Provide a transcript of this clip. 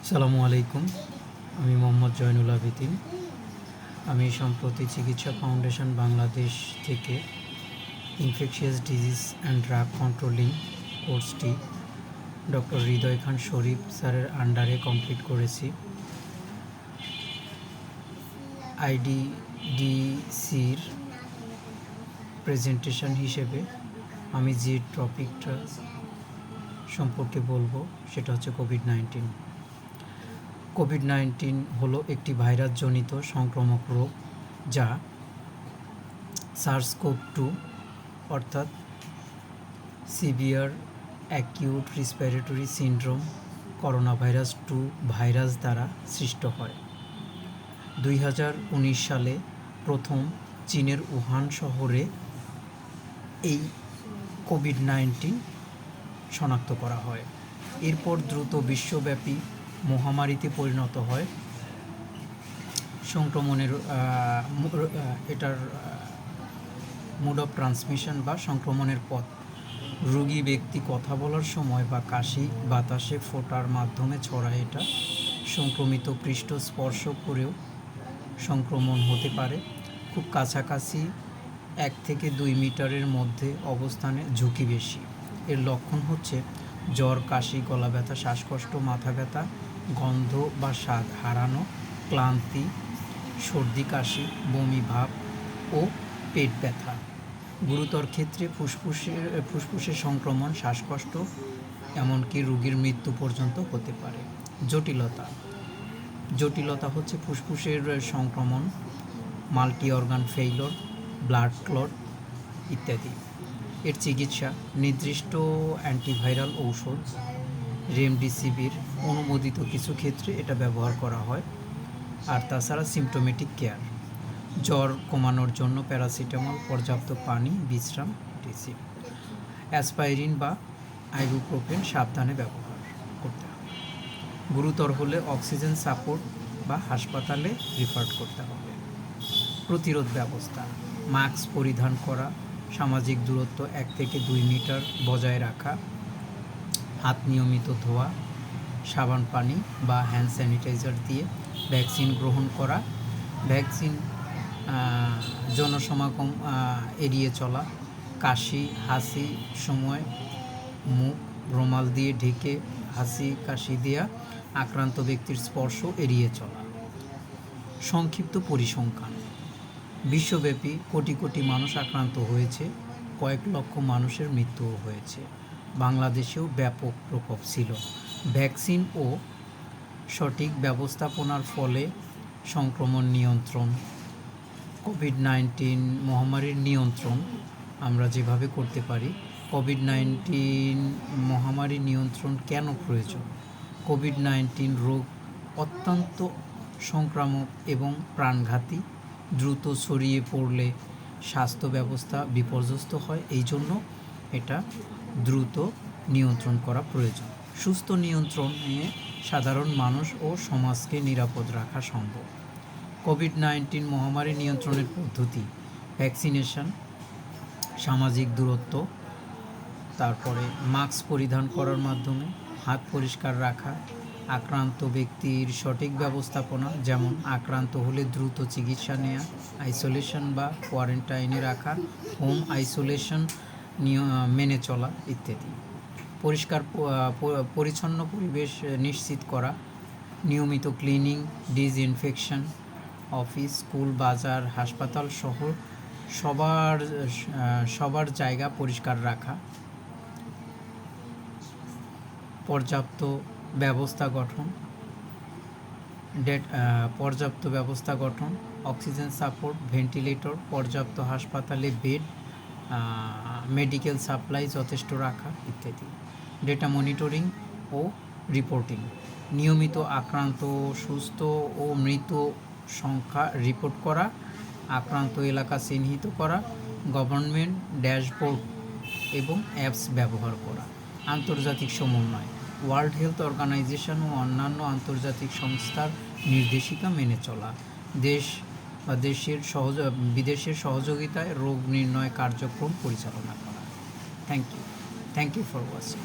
আসসালামু আলাইকুম। আমি মোহাম্মদ জয়নুল আবেদিন। আমি সম্প্রতি চিকিৎসা ফাউন্ডেশন বাংলাদেশ থেকে infectious disease and drug controlling কোর্সটি ডক্টর হৃদয় খান শরীফ স্যারের আন্ডারে কমপ্লিট করেছি। আইডিডিসির প্রেজেন্টেশন হিসেবে আমি যে টপিকটা সম্পর্কে বলবো সেটা হচ্ছে কোভিড-19। কোভিড-19 হলো একটি ভাইরাসজনিত সংক্রামক রোগ যা SARS-CoV-2 অর্থাৎ severe acute respiratory syndrome corona virus 2 virus দ্বারা সৃষ্ট হয়। 2019 সালে প্রথম চীনের উহান শহরে এই কোভিড-19 শনাক্ত করা হয়। এরপর দ্রুত বিশ্বব্যাপী মহামারীতে পরিণত হয়। সংক্রমণের এটার মোড অফ ট্রান্সমিশন বা সংক্রমণের পথ রোগী ব্যক্তি কথা বলার সময় বা কাশি বাতাসে ফোঁটার মাধ্যমে ছড়ায়। এটা সংক্রমিত পৃষ্ঠ স্পর্শ করেও সংক্রমণ হতে পারে। খুব কাছাকাছি 1 থেকে 2 মিটারের মধ্যে অবস্থানে ঝুঁকি বেশি। এর লক্ষণ হচ্ছে জ্বর, কাশি, গলা ব্যথা, শ্বাসকষ্ট, মাথা ব্যথা, গন্ধ বা স্বাদ হারানো, ক্লান্তি, সর্দি কাশি, বমি ভাব ও পেট ব্যথা। গুরুতর ক্ষেত্রে ফুসফুসের সংক্রমণ, শ্বাসকষ্ট, এমনকি রোগীর মৃত্যু পর্যন্ত হতে পারে। জটিলতা হচ্ছে ফুসফুসের সংক্রমণ, multi organ failure, blood clot ইত্যাদি। এর চিকিৎসা নির্দিষ্ট অ্যান্টিভাইরাল ঔষধ, রেমডেসিভির অনুমোদিত কিছু ক্ষেত্রে এটা ব্যবহার করা হয়। আর তাছাড়া সিমটোমেটিক কেয়ার, জ্বর কমানোর জন্য প্যারাসিটামল, পর্যাপ্ত পানি, বিশ্রাম, ইত্যাদি। অ্যাসপাইরিন বা আইবুপ্রোফেন সাবধানে ব্যবহার করতে হবে। গুরুতর হলে অক্সিজেন সাপোর্ট বা হাসপাতালে রেফার করতে হবে। প্রতিরোধ ব্যবস্থা, মাস্ক পরিধান করা, সামাজিক দূরত্ব 1 থেকে 2 মিটার বজায় রাখা, হাত নিয়মিত ধোয়া, সাবান পানি বা হ্যান্ড স্যানিটাইজার দিয়ে ভ্যাকসিন গ্রহণ করা, ভ্যাকসিন জনসমাগম এড়িয়ে চলা, কাশি হাসি সময় মুখ রুমাল দিয়ে ঢেকে হাসি কাশি দেওয়া, আক্রান্ত ব্যক্তির স্পর্শ এড়িয়ে চলা। সংক্ষিপ্ত পরিসংখ্যান, বিশ্বব্যাপী কোটি কোটি মানুষ আক্রান্ত হয়েছে, কয়েক লক্ষ মানুষের মৃত্যুও হয়েছে। বাংলাদেশেও ব্যাপক প্রকোপ ছিল। ভ্যাকসিন ও সঠিক ব্যবস্থাপনার ফলে সংক্রমণ নিয়ন্ত্রণ। কোভিড-19 মহামারীর নিয়ন্ত্রণ আমরা যেভাবে করতে পারি। কোভিড-19 মহামারী নিয়ন্ত্রণ কেন প্রয়োজন? কোভিড-19 রোগ অত্যন্ত সংক্রামক এবং প্রাণঘাতী। দ্রুত ছড়িয়ে পড়লে স্বাস্থ্য ব্যবস্থা বিপর্যস্ত হয়। এই জন্য এটা দ্রুত নিয়ন্ত্রণ করা প্রয়োজন। সুস্থ নিয়ন্ত্রণে সাধারণ মানুষ ও সমাজকে নিরাপদ রাখা সম্ভব। কোভিড-19 মহামারী নিয়ন্ত্রণের পদ্ধতি: ভ্যাকসিনেশন, সামাজিক দূরত্ব, তারপরে মাস্ক পরিধান করার মাধ্যমে, হাত পরিষ্কার রাখা, আক্রান্ত ব্যক্তির সঠিক ব্যবস্থাপনা, যেমন আক্রান্ত হলে দ্রুত চিকিৎসা নেওয়া, আইসোলেশন বা কোয়ারেন্টাইনে রাখা, হোম আইসোলেশন মেনে চলা ইত্যাদি। পরিচ্ছন্ন পরিবেশ নিশ্চিত করা, নিয়মিত ক্লিনিং, ডিসইনফেকশন, অফিস, স্কুল, বাজার, হাসপাতাল সহ সবার জায়গা পরিষ্কার রাখা, পর্যাপ্ত ব্যবস্থা গঠন, অক্সিজেন সাপোর্ট, ভেন্টিলেটর, পর্যাপ্ত হাসপাতালে বেড, মেডিকেল সাপ্লাই যথেষ্ট রাখা ইত্যাদি। ডেটা মনিটরিং ও রিপোর্টিং, নিয়মিত আক্রান্ত, সুস্থ ও মৃত সংখ্যা রিপোর্ট করা, আক্রান্ত এলাকা চিহ্নিত করা, গভর্নমেন্ট ড্যাশবোর্ড এবং অ্যাপস ব্যবহার করা। আন্তর্জাতিক সমন্বয়, ওয়ার্ল্ড হেলথ অর্গানাইজেশন ও অন্যান্য আন্তর্জাতিক সংস্থার নির্দেশিকা মেনে চলা। বিদেশের সহযোগিতায় রোগ নির্ণয় কার্যক্রম পরিচালনা করা। Thank you for watching.